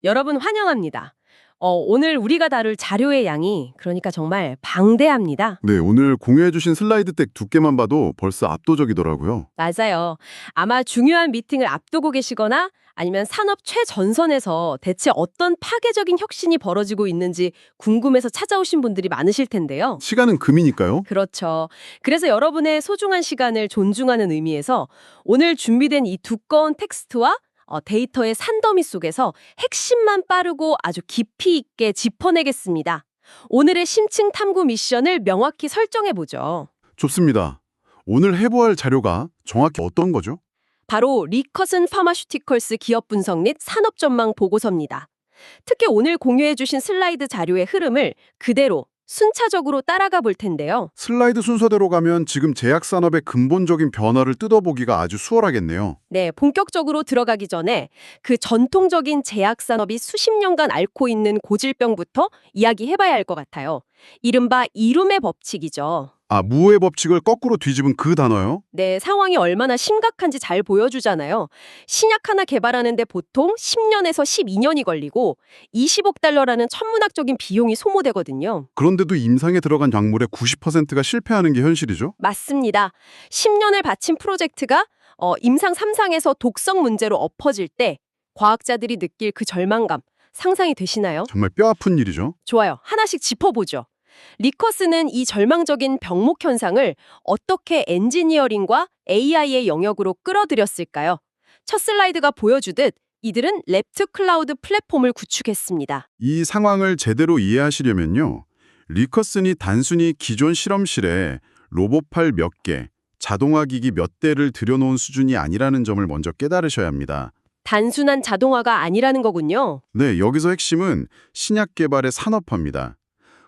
여러분 환영합니다. 오늘 우리가 다룰 자료의 양이 그러니까 정말 방대합니다. 네, 오늘 공유해주신 슬라이드 덱 두께만 봐도 벌써 압도적이더라고요. 맞아요. 아마 중요한 미팅을 앞두고 계시거나 아니면 산업 최전선에서 대체 어떤 파괴적인 혁신이 벌어지고 있는지 궁금해서 찾아오신 분들이 많으실 텐데요. 시간은 금이니까요. 그렇죠. 그래서 여러분의 소중한 시간을 존중하는 의미에서 오늘 준비된 이 두꺼운 텍스트와 데이터의 산더미 속에서 핵심만 빠르고 아주 깊이 있게 짚어내겠습니다. 오늘의 심층 탐구 미션을 명확히 설정해보죠. 좋습니다. 오늘 해부할 자료가 정확히 어떤 거죠? 바로 리커슨 파마슈티컬스 기업 분석 및 산업 전망 보고서입니다. 특히 오늘 공유해주신 슬라이드 자료의 흐름을 그대로 순차적으로 따라가 볼 텐데요. 슬라이드 순서대로 가면 지금 제약산업의 근본적인 변화를 뜯어보기가 아주 수월하겠네요. 네, 본격적으로 들어가기 전에 그 전통적인 제약산업이 수십 년간 앓고 있는 고질병부터 이야기해봐야 할 것 같아요. 이른바 이룸의 법칙이죠. 아, 무의 법칙을 거꾸로 뒤집은 그 단어요? 네, 상황이 얼마나 심각한지 잘 보여주잖아요. 신약 하나 개발하는데 보통 10년에서 12년이 걸리고 20억 달러라는 천문학적인 비용이 소모되거든요. 그런데도 임상에 들어간 약물의 90%가 실패하는 게 현실이죠? 맞습니다. 10년을 바친 프로젝트가 임상 3상에서 독성 문제로 엎어질 때 과학자들이 느낄 그 절망감 상상이 되시나요? 정말 뼈아픈 일이죠. 좋아요. 하나씩 짚어보죠. 리커스는 이 절망적인 병목 현상을 어떻게 엔지니어링과 AI의 영역으로 끌어들였을까요? 첫 슬라이드가 보여주듯 이들은 랩트 클라우드 플랫폼을 구축했습니다. 이 상황을 제대로 이해하시려면요. 리커슨이 단순히 기존 실험실에 로봇팔 몇 개, 자동화기기 몇 대를 들여놓은 수준이 아니라는 점을 먼저 깨달으셔야 합니다. 단순한 자동화가 아니라는 거군요. 네, 여기서 핵심은 신약 개발의 산업화입니다.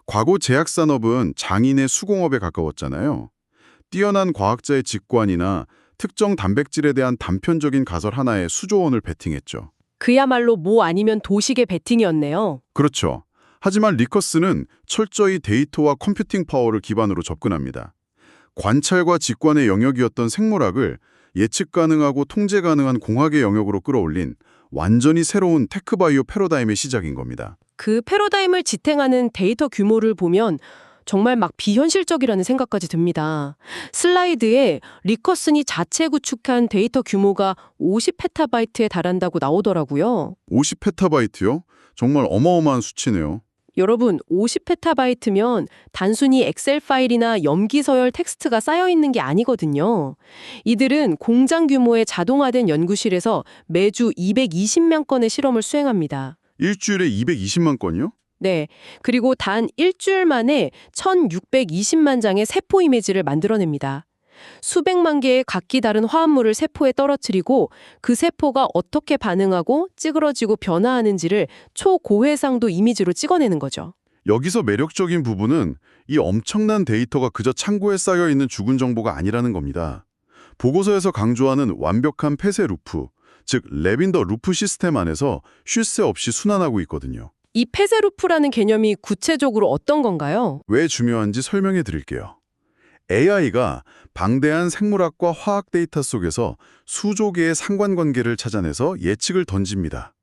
과거 제약산업은 장인의 수공업에 가까웠잖아요. 뛰어난 과학자의 직관이나 특정 단백질에 대한 단편적인 가설 하나에 수조 원을 베팅했죠. 그야말로 뭐 아니면 도식의 베팅이었네요. 그렇죠. 하지만 리커스는 철저히 데이터와 컴퓨팅 파워를 기반으로 접근합니다. 관찰과 직관의 영역이었던 생물학을 예측 가능하고 통제 가능한 공학의 영역으로 끌어올린 완전히 새로운 테크바이오 패러다임의 시작인 겁니다. 그 패러다임을 지탱하는 데이터 규모를 보면 정말 막 비현실적이라는 생각까지 듭니다. 슬라이드에 리커슨이 자체 구축한 데이터 규모가 50페타바이트에 달한다고 나오더라고요. 50페타바이트요? 정말 어마어마한 수치네요. 여러분, 50페타바이트면 단순히 엑셀 파일이나 염기 서열 텍스트가 쌓여 있는 게 아니거든요. 이들은 공장 규모의 자동화된 연구실에서 매주 220만 건의 실험을 수행합니다. 일주일에 220만 건이요? 네. 그리고 단 일주일 만에 1620만 장의 세포 이미지를 만들어냅니다. 수백만 개의 각기 다른 화합물을 세포에 떨어뜨리고 그 세포가 어떻게 반응하고 찌그러지고 변화하는지를 초고해상도 이미지로 찍어내는 거죠. 여기서 매력적인 부분은 이 엄청난 데이터가 그저 창고에 쌓여있는 죽은 정보가 아니라는 겁니다. 보고서에서 강조하는 완벽한 폐쇄 루프, 즉 랩인 더 루프 시스템 안에서 쉴 새 없이 순환하고 있거든요. 이 폐쇄 루프라는 개념이 구체적으로 어떤 건가요? 왜 중요한지 설명해 드릴게요. AI가 방대한 생물학과 화학 데이터 속에서 수조 개의 상관관계를 찾아내서 예측을 던집니다.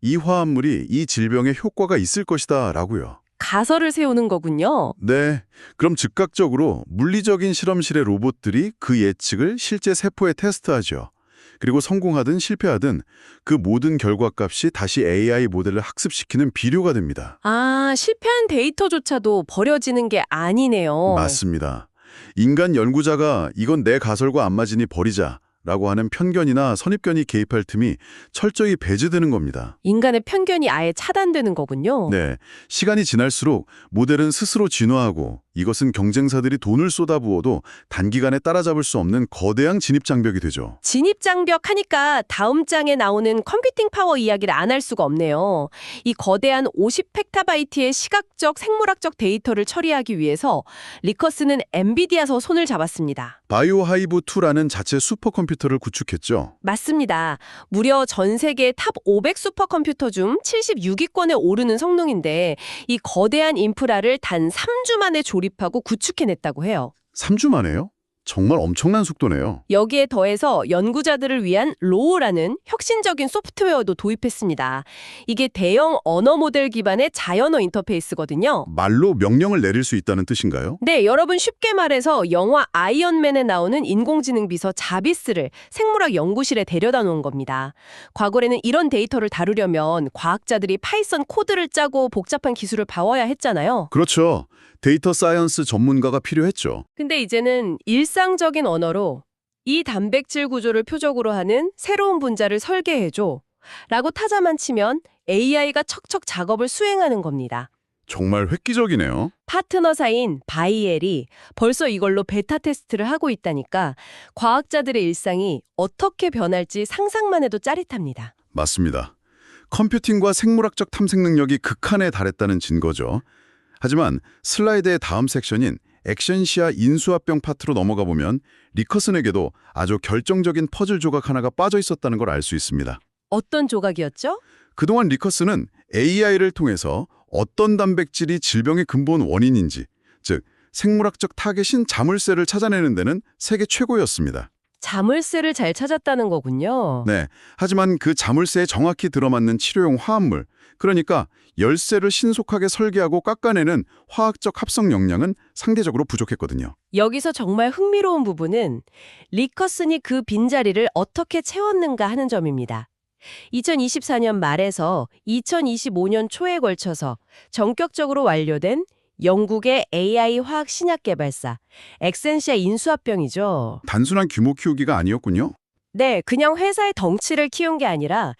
이 화합물이 이 질병에 효과가 있을 것이다 라고요. 가설을 세우는 거군요. 네, 그럼 즉각적으로 물리적인 실험실의 로봇들이 그 예측을 실제 세포에 테스트하죠. 그리고 성공하든 실패하든 그 모든 결과값이 다시 AI 모델을 학습시키는 비료가 됩니다. 아, 실패한 데이터조차도 버려지는 게 아니네요. 맞습니다. 인간 연구자가 이건 내 가설과 안 맞으니 버리자 라고 하는 편견이나 선입견이 개입할 틈이 철저히 배제되는 겁니다. 인간의 편견이 아예 차단되는 거군요. 네, 시간이 지날수록 모델은 스스로 진화하고 이것은 경쟁사들이 돈을 쏟아부어도 단기간에 따라잡을 수 없는 거대한 진입장벽이 되죠. 진입장벽 하니까 다음 장에 나오는 컴퓨팅 파워 이야기를 안 할 수가 없네요. 이 거대한 50펙타바이트의 시각적, 생물학적 데이터를 처리하기 위해서 리커스는 엔비디아서 손을 잡았습니다. 바이오하이브2라는 자체 슈퍼컴퓨터를 구축했죠. 맞습니다. 무려 전 세계 탑 500 슈퍼컴퓨터 중 76위권에 오르는 성능인데 이 거대한 인프라를 단 3주 만에 조립하고 구축해냈다고 해요. 3주 만에요? 정말 엄청난 속도네요. 여기에 더해서 연구자들을 위한 로우라는 혁신적인 소프트웨어도 도입했습니다. 이게 대형 언어 모델 기반의 자연어 인터페이스거든요. 말로 명령을 내릴 수 있다는 뜻인가요? 네, 여러분 쉽게 말해서 영화 아이언맨에 나오는 인공지능 비서 자비스를 생물학 연구실에 데려다 놓은 겁니다. 과거에는 이런 데이터를 다루려면 과학자들이 파이썬 코드를 짜고 복잡한 기술을 배워야 했잖아요. 그렇죠. 데이터 사이언스 전문가가 필요했죠. 근데 이제는 일상적인 언어로 이 단백질 구조를 표적으로 하는 새로운 분자를 설계해줘 라고 타자만 치면 AI가 척척 작업을 수행하는 겁니다. 정말 획기적이네요. 파트너사인 바이엘이 벌써 이걸로 베타 테스트를 하고 있다니까 과학자들의 일상이 어떻게 변할지 상상만 해도 짜릿합니다. 맞습니다. 컴퓨팅과 생물학적 탐색 능력이 극한에 달했다는 증거죠. 하지만 슬라이드의 다음 섹션인 액션시아 인수합병 파트로 넘어가 보면 리커슨에게도 아주 결정적인 퍼즐 조각 하나가 빠져 있었다는 걸 알 수 있습니다. 어떤 조각이었죠? 그동안 리커슨은 AI를 통해서 어떤 단백질이 질병의 근본 원인인지, 즉 생물학적 타겟인 자물쇠를 찾아내는 데는 세계 최고였습니다. 자물쇠를 잘 찾았다는 거군요. 네, 하지만 그 자물쇠에 정확히 들어맞는 치료용 화합물, 그러니까 열쇠를 신속하게 설계하고 깎아내는 화학적 합성 역량은 상대적으로 부족했거든요. 여기서 정말 흥미로운 부분은 리커슨이 그 빈자리를 어떻게 채웠는가 하는 점입니다. 2024년 말에서 2025년 초에 걸쳐서 전격적으로 완료된 영국의 AI 화학 신약 개발사 엑센시아 인수합병이죠. 단순한 규모 키우기가 아니었군요. 네, 그냥 회사의 덩치를 키운 게 아니라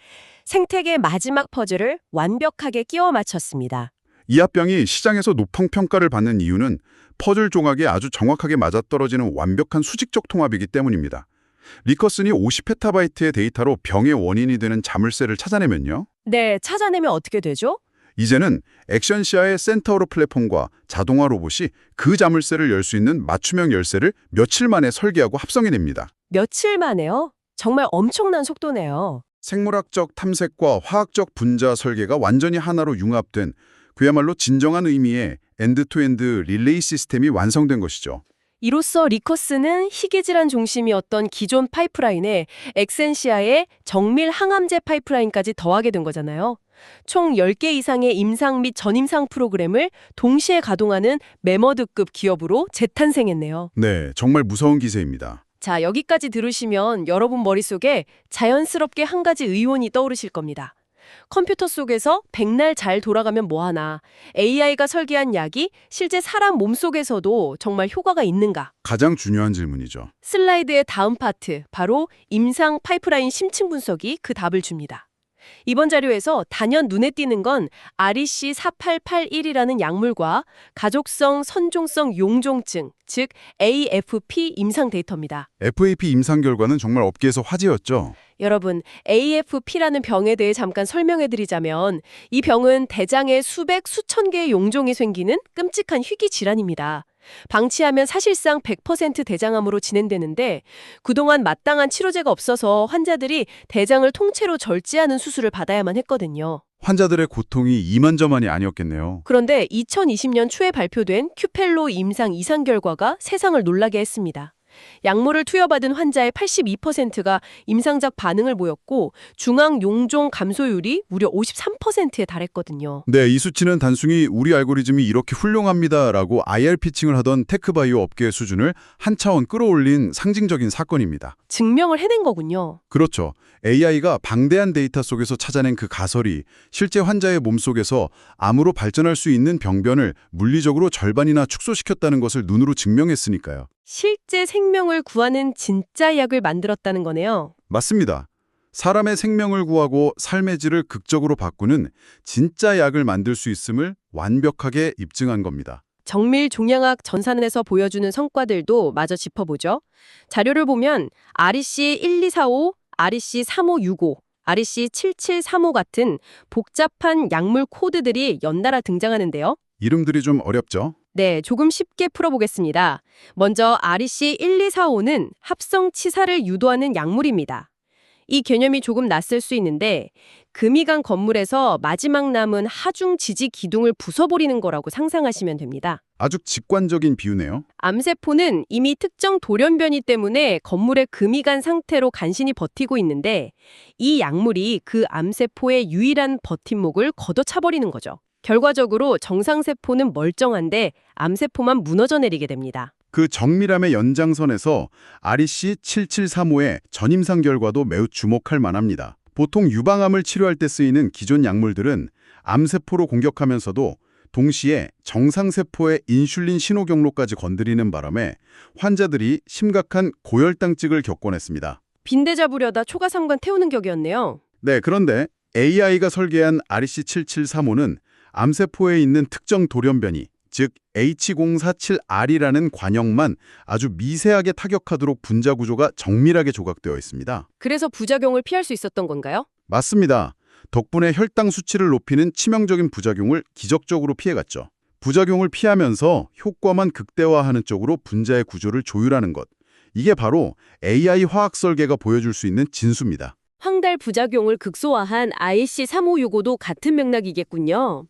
생태계의 마지막 퍼즐을 완벽하게 끼워 맞췄습니다. 이 합병이 시장에서 높은 평가를 받는 이유는 퍼즐 조각에 아주 정확하게 맞아떨어지는 완벽한 수직적 통합이기 때문입니다. 리커슨이 50페타바이트의 데이터로 병의 원인이 되는 자물쇠를 찾아내면요. 네, 찾아내면 어떻게 되죠? 이제는 액션시아의 센터로 플랫폼과 자동화 로봇이 그 자물쇠를 열 수 있는 맞춤형 열쇠를 며칠 만에 설계하고 합성해냅니다. 며칠 만에요? 정말 엄청난 속도네요. 생물학적 탐색과 화학적 분자 설계가 완전히 하나로 융합된 그야말로 진정한 의미의 엔드-투-엔드 릴레이 시스템이 완성된 것이죠. 이로써 리커슨은 희귀질환 중심이었던 기존 파이프라인에 엑센시아의 정밀 항암제 파이프라인까지 더하게 된 거잖아요. 총 10개 이상의 임상 및 전임상 프로그램을 동시에 가동하는 매머드급 기업으로 재탄생했네요. 네, 정말 무서운 기세입니다. 자, 여기까지 들으시면 여러분 머릿속에 자연스럽게 한 가지 의원이 떠오르실 겁니다. 컴퓨터 속에서 백날 잘 돌아가면 뭐하나, AI가 설계한 약이 실제 사람 몸속에서도 정말 효과가 있는가? 가장 중요한 질문이죠. 슬라이드의 다음 파트, 바로 임상 파이프라인 심층 분석이 그 답을 줍니다. 이번 자료에서 단연 눈에 띄는 건 REC4881이라는 약물과 가족성 선종성 용종증, 즉 AFP 임상 데이터입니다. FAP 임상 결과는 정말 업계에서 화제였죠. 여러분, AFP라는 병에 대해 잠깐 설명해드리자면 이 병은 대장에 수백, 수천 개의 용종이 생기는 끔찍한 희귀 질환입니다. 방치하면 사실상 100% 대장암으로 진행되는데 그동안 마땅한 치료제가 없어서 환자들이 대장을 통째로 절제하는 수술을 받아야만 했거든요. 환자들의 고통이 이만저만이 아니었겠네요. 그런데 2020년 초에 발표된 큐펠로 임상 이상 결과가 세상을 놀라게 했습니다. 약물을 투여받은 환자의 82%가 임상적 반응을 보였고 중앙 용종 감소율이 무려 53%에 달했거든요. 네, 이 수치는 단순히 우리 알고리즘이 이렇게 훌륭합니다라고 IR 피칭을 하던 테크바이오 업계의 수준을 한 차원 끌어올린 상징적인 사건입니다. 증명을 해낸 거군요. 그렇죠. AI가 방대한 데이터 속에서 찾아낸 그 가설이 실제 환자의 몸속에서 암으로 발전할 수 있는 병변을 물리적으로 절반이나 축소시켰다는 것을 눈으로 증명했으니까요. 실제 생명을 구하는 진짜 약을 만들었다는 거네요. 맞습니다. 사람의 생명을 구하고 삶의 질을 극적으로 바꾸는 진짜 약을 만들 수 있음을 완벽하게 입증한 겁니다. 정밀 종양학 전산에서 보여주는 성과들도 마저 짚어보죠. 자료를 보면 REC1245, REC3565, REC7735 같은 복잡한 약물 코드들이 연달아 등장하는데요. 이름들이 좀 어렵죠? 네, 조금 쉽게 풀어보겠습니다. 먼저 REC1245는 합성 치사를 유도하는 약물입니다. 이 개념이 조금 낯설 수 있는데 금이 간 건물에서 마지막 남은 하중 지지 기둥을 부숴버리는 거라고 상상하시면 됩니다. 아주 직관적인 비유네요. 암세포는 이미 특정 돌연변이 때문에 건물에 금이 간 상태로 간신히 버티고 있는데 이 약물이 그 암세포의 유일한 버팀목을 걷어차버리는 거죠. 결과적으로 정상세포는 멀쩡한데 암세포만 무너져 내리게 됩니다. 그 정밀함의 연장선에서 REC7735의 전임상 결과도 매우 주목할 만합니다. 보통 유방암을 치료할 때 쓰이는 기존 약물들은 암세포로 공격하면서도 동시에 정상세포의 인슐린 신호 경로까지 건드리는 바람에 환자들이 심각한 고혈당증을 겪곤 했습니다. 빈대 잡으려다 초가삼간 태우는 격이었네요. 네, 그런데 AI가 설계한 REC7735는 암세포에 있는 특정 돌연변이, 즉 H047R이라는 관형만 아주 미세하게 타격하도록 분자 구조가 정밀하게 조각되어 있습니다. 그래서 부작용을 피할 수 있었던 건가요? 맞습니다. 덕분에 혈당 수치를 높이는 치명적인 부작용을 기적적으로 피해갔죠. 부작용을 피하면서 효과만 극대화하는 쪽으로 분자의 구조를 조율하는 것. 이게 바로 AI 화학 설계가 보여줄 수 있는 진수입니다. 황달 부작용을 극소화한 IC3565도 같은 맥락이겠군요.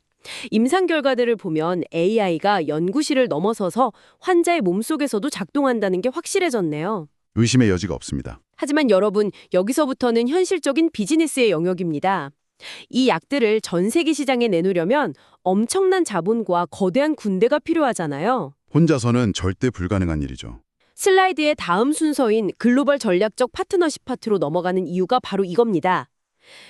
임상 결과들을 보면 AI가 연구실을 넘어서서 환자의 몸속에서도 작동한다는 게 확실해졌네요. 의심의 여지가 없습니다. 하지만 여러분, 여기서부터는 현실적인 비즈니스의 영역입니다. 이 약들을 전 세계 시장에 내놓으려면 엄청난 자본과 거대한 군대가 필요하잖아요. 혼자서는 절대 불가능한 일이죠. 슬라이드의 다음 순서인 글로벌 전략적 파트너십 파트로 넘어가는 이유가 바로 이겁니다.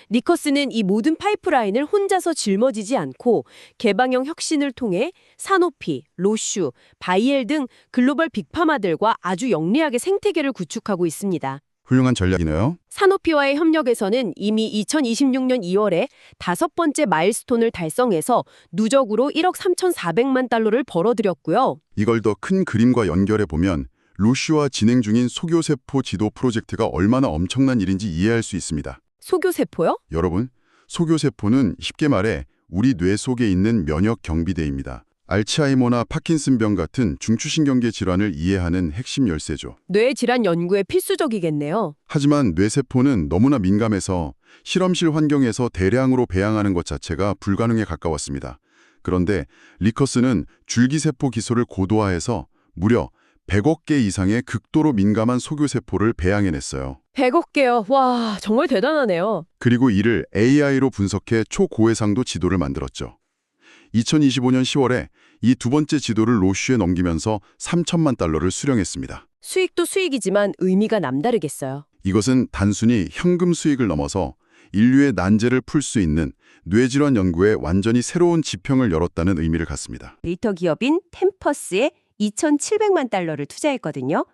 리커스는 이 모든 파이프라인을 혼자서 짊어지지 않고 개방형 혁신을 통해 사노피, 로슈, 바이엘 등 글로벌 빅파마들과 아주 영리하게 생태계를 구축하고 있습니다. 훌륭한 전략이네요. 사노피와의 협력에서는 이미 2026년 2월에 5번째 마일스톤을 달성해서 누적으로 1억 3,400만 달러를 벌어들였고요. 이걸 더 큰 그림과 연결해 보면 루시와 진행 중인 소교세포 지도 프로젝트가 얼마나 엄청난 일인지 이해할 수 있습니다. 소교세포요? 여러분, 소교세포는 쉽게 말해 우리 뇌 속에 있는 면역 경비대입니다. 알츠하이머나 파킨슨병 같은 중추신경계 질환을 이해하는 핵심 열쇠죠. 뇌 질환 연구에 필수적이겠네요. 하지만 뇌세포는 너무나 민감해서 실험실 환경에서 대량으로 배양하는 것 자체가 불가능에 가까웠습니다. 그런데 리커스는 줄기세포 기술을 고도화해서 무려 100억 개 이상의 극도로 민감한 소교세포를 배양해냈어요. 100억 개요. 와, 정말 대단하네요. 그리고 이를 AI로 분석해 초고해상도 지도를 만들었죠. 2025년 10월에 이 두 번째 지도를 로슈에 넘기면서 3천만 달러를 수령했습니다. 수익도 수익이지만 의미가 남다르겠어요. 이것은 단순히 현금 수익을 넘어서 인류의 난제를 풀 수 있는 뇌질환 연구에 완전히 새로운 지평을 열었다는 의미를 갖습니다. 데이터 기업인 템퍼스에 2,700만 달러를 투자했거든요.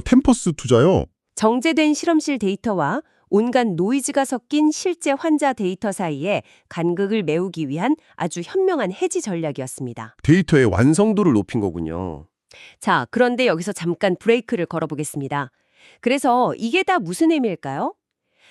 템퍼스 투자요? 정제된 실험실 데이터와 온갖 노이즈가 섞인 실제 환자 데이터 사이에 간극을 메우기 위한 아주 현명한 해지 전략이었습니다. 데이터의 완성도를 높인 거군요. 자, 그런데 여기서 잠깐 브레이크를 걸어보겠습니다. 그래서 이게 다 무슨 의미일까요?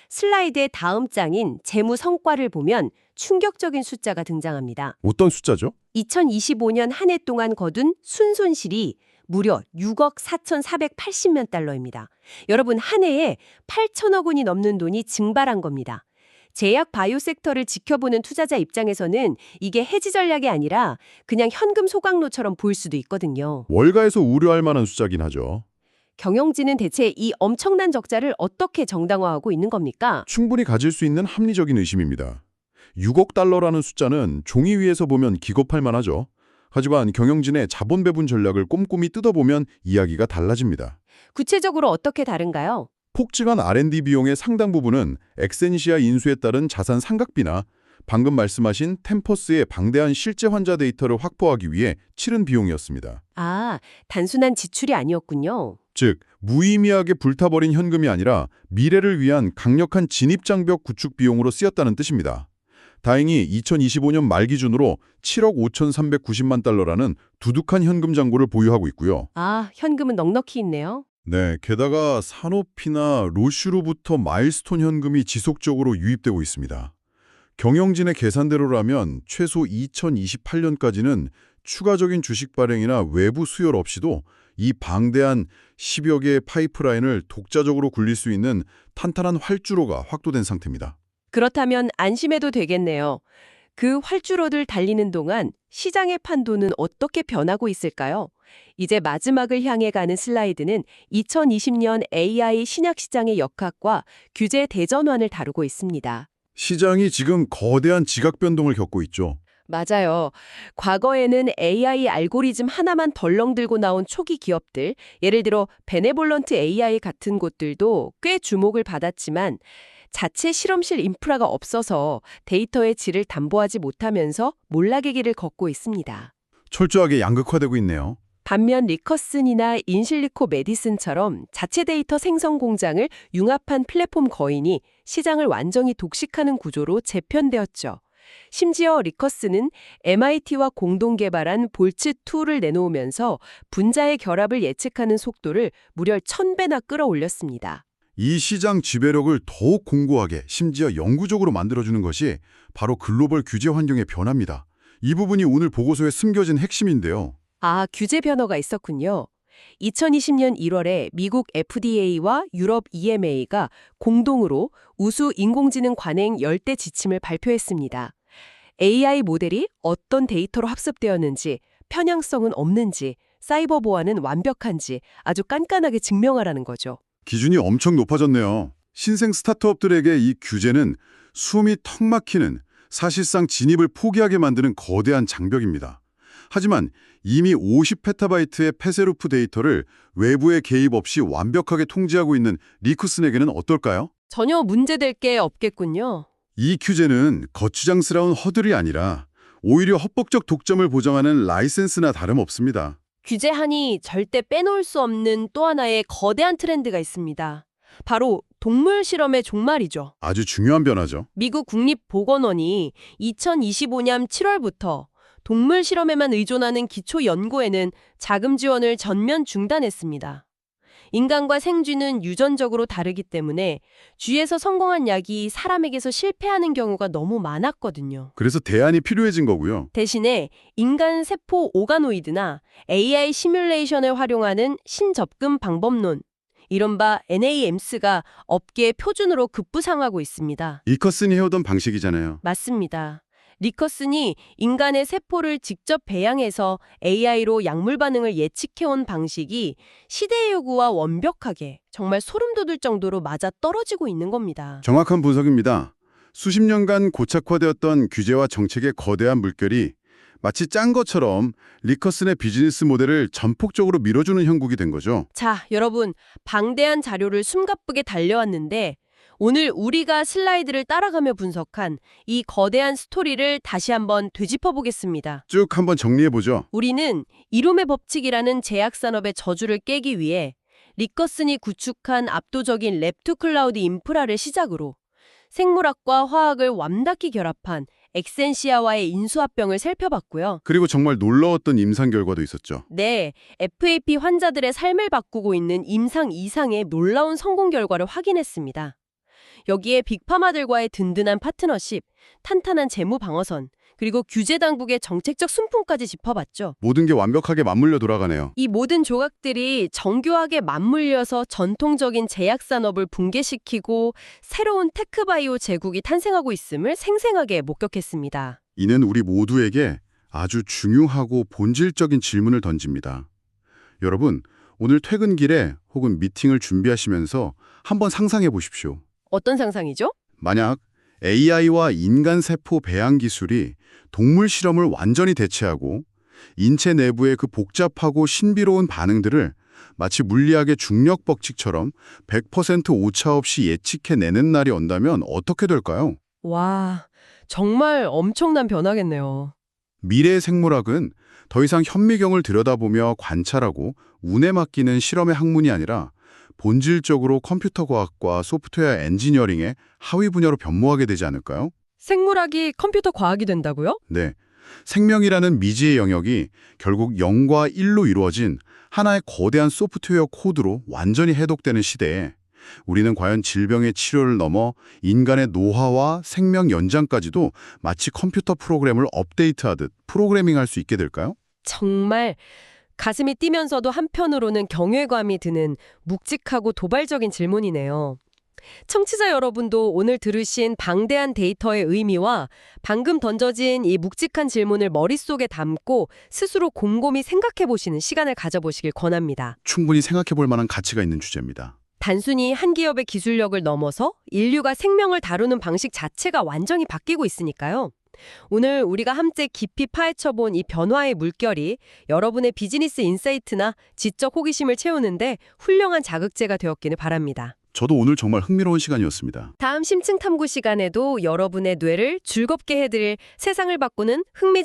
슬라이드의 다음 장인 재무 성과를 보면 충격적인 숫자가 등장합니다. 어떤 숫자죠? 2025년 한 해 동안 거둔 순손실이 무려 6억 4,480만 달러입니다. 여러분, 한 해에 8천억 원이 넘는 돈이 증발한 겁니다. 제약 바이오 섹터를 지켜보는 투자자 입장에서는 이게 해지 전략이 아니라 그냥 현금 소각로처럼 보일 수도 있거든요. 월가에서 우려할 만한 숫자긴 하죠. 경영진은 대체 이 엄청난 적자를 어떻게 정당화하고 있는 겁니까? 충분히 가질 수 있는 합리적인 의심입니다. 6억 달러라는 숫자는 종이 위에서 보면 기겁할 만하죠. 하지만 경영진의 자본 배분 전략을 꼼꼼히 뜯어보면 이야기가 달라집니다. 구체적으로 어떻게 다른가요? 폭증한 R&D 비용의 상당 부분은 엑센시아 인수에 따른 자산 상각비나 방금 말씀하신 템퍼스의 방대한 실제 환자 데이터를 확보하기 위해 치른 비용이었습니다. 아, 단순한 지출이 아니었군요. 즉, 무의미하게 불타버린 현금이 아니라 미래를 위한 강력한 진입장벽 구축 비용으로 쓰였다는 뜻입니다. 다행히 2025년 말 기준으로 7억 5,390만 달러라는 두둑한 현금 잔고를 보유하고 있고요. 아, 현금은 넉넉히 있네요. 네, 게다가 산오피나 로슈로부터 마일스톤 현금이 지속적으로 유입되고 있습니다. 경영진의 계산대로라면 최소 2028년까지는 추가적인 주식 발행이나 외부 수혈 없이도 이 방대한 10여 개의 파이프라인을 독자적으로 굴릴 수 있는 탄탄한 활주로가 확보된 상태입니다. 그렇다면 안심해도 되겠네요. 그 활주로들 달리는 동안 시장의 판도는 어떻게 변하고 있을까요? 이제 마지막을 향해 가는 슬라이드는 2020년 AI 신약 시장의 역학과 규제 대전환을 다루고 있습니다. 시장이 지금 거대한 지각 변동을 겪고 있죠. 맞아요. 과거에는 AI 알고리즘 하나만 덜렁 들고 나온 초기 기업들, 예를 들어 베네볼런트 AI 같은 곳들도 꽤 주목을 받았지만 자체 실험실 인프라가 없어서 데이터의 질을 담보하지 못하면서 몰락의 길을 걷고 있습니다. 철저하게 양극화되고 있네요. 반면 리커슨이나 인실리코 메디슨처럼 자체 데이터 생성 공장을 융합한 플랫폼 거인이 시장을 완전히 독식하는 구조로 재편되었죠. 심지어 리커슨은 MIT와 공동 개발한 볼츠2를 내놓으면서 분자의 결합을 예측하는 속도를 무려 1000배나 끌어올렸습니다. 이 시장 지배력을 더욱 공고하게 심지어 영구적으로 만들어주는 것이 바로 글로벌 규제 환경의 변화입니다. 이 부분이 오늘 보고서에 숨겨진 핵심인데요. 아, 규제 변화가 있었군요. 2020년 1월에 미국 FDA와 유럽 EMA가 공동으로 우수 인공지능 관행 열대 지침을 발표했습니다. AI 모델이 어떤 데이터로 합습되었는지, 편향성은 없는지, 사이버 보안은 완벽한지 아주 깐깐하게 증명하라는 거죠. 기준이 엄청 높아졌네요. 신생 스타트업들에게 이 규제는 숨이 턱 막히는, 사실상 진입을 포기하게 만드는 거대한 장벽입니다. 하지만 이미 50페타바이트의 페세루프 데이터를 외부의 개입 없이 완벽하게 통제하고 있는 리쿠슨에게는 어떨까요? 전혀 문제될 게 없겠군요. 이 규제는 거추장스러운 허들이 아니라 오히려 헌법적 독점을 보장하는 라이센스나 다름없습니다. 규제하니 절대 빼놓을 수 없는 또 하나의 거대한 트렌드가 있습니다. 바로 동물 실험의 종말이죠. 아주 중요한 변화죠. 미국 국립보건원이 2025년 7월부터 동물 실험에만 의존하는 기초 연구에는 자금 지원을 전면 중단했습니다. 인간과 생쥐는 유전적으로 다르기 때문에 쥐에서 성공한 약이 사람에게서 실패하는 경우가 너무 많았거든요. 그래서 대안이 필요해진 거고요. 대신에 인간 세포 오가노이드나 AI 시뮬레이션을 활용하는 신접근 방법론, 이른바 NAMS가 업계의 표준으로 급부상하고 있습니다. 리커슨이 해오던 방식이잖아요. 맞습니다. 리커슨이 인간의 세포를 직접 배양해서 AI로 약물 반응을 예측해온 방식이 시대의 요구와 완벽하게 정말 소름 돋을 정도로 맞아 떨어지고 있는 겁니다. 정확한 분석입니다. 수십 년간 고착화되었던 규제와 정책의 거대한 물결이 마치 짠 것처럼 리커슨의 비즈니스 모델을 전폭적으로 밀어주는 형국이 된 거죠. 자, 여러분, 방대한 자료를 숨가쁘게 달려왔는데 오늘 우리가 슬라이드를 따라가며 분석한 이 거대한 스토리를 다시 한번 되짚어 보겠습니다. 쭉 한번 정리해보죠. 우리는 이룸의 법칙이라는 제약산업의 저주를 깨기 위해 리커슨이 구축한 압도적인 랩투클라우드 인프라를 시작으로 생물학과 화학을 완벽히 결합한 엑센시아와의 인수합병을 살펴봤고요. 그리고 정말 놀라웠던 임상 결과도 있었죠. 네, FAP 환자들의 삶을 바꾸고 있는 임상 이상의 놀라운 성공 결과를 확인했습니다. 여기에 빅파마들과의 든든한 파트너십, 탄탄한 재무 방어선, 그리고 규제 당국의 정책적 순풍까지 짚어봤죠. 모든 게 완벽하게 맞물려 돌아가네요. 이 모든 조각들이 정교하게 맞물려서 전통적인 제약산업을 붕괴시키고 새로운 테크바이오 제국이 탄생하고 있음을 생생하게 목격했습니다. 이는 우리 모두에게 아주 중요하고 본질적인 질문을 던집니다. 여러분, 오늘 퇴근길에 혹은 미팅을 준비하시면서 한번 상상해 보십시오. 어떤 상상이죠? 만약 AI와 인간 세포 배양 기술이 동물 실험을 완전히 대체하고 인체 내부의 그 복잡하고 신비로운 반응들을 마치 물리학의 중력 법칙처럼 100% 오차 없이 예측해내는 날이 온다면 어떻게 될까요? 와, 정말 엄청난 변화겠네요. 미래의 생물학은 더 이상 현미경을 들여다보며 관찰하고 운에 맡기는 실험의 학문이 아니라 본질적으로 컴퓨터 과학과 소프트웨어 엔지니어링의 하위 분야로 변모하게 되지 않을까요? 생물학이 컴퓨터 과학이 된다고요? 네. 생명이라는 미지의 영역이 결국 0과 1로 이루어진 하나의 거대한 소프트웨어 코드로 완전히 해독되는 시대에 우리는 과연 질병의 치료를 넘어 인간의 노화와 생명 연장까지도 마치 컴퓨터 프로그램을 업데이트하듯 프로그래밍할 수 있게 될까요? 정말 가슴이 뛰면서도 한편으로는 경외감이 드는 묵직하고 도발적인 질문이네요. 청취자 여러분도 오늘 들으신 방대한 데이터의 의미와 방금 던져진 이 묵직한 질문을 머릿속에 담고 스스로 곰곰이 생각해 보시는 시간을 가져보시길 권합니다. 충분히 생각해 볼 만한 가치가 있는 주제입니다. 단순히 한 기업의 기술력을 넘어서 인류가 생명을 다루는 방식 자체가 완전히 바뀌고 있으니까요. 오늘 우리가 함께 깊이 파헤쳐본 이 변화의 물결이 여러분의 비즈니스 인사이트나 지적 호기심을 채우는데 훌륭한 자극제가 되었기를 바랍니다. 저도 오늘 정말 흥미로운 시간이었습니다. 다음 심층 탐구 시간에도 여러분의 뇌를 즐겁게 해드릴 세상을 바꾸는 흥미진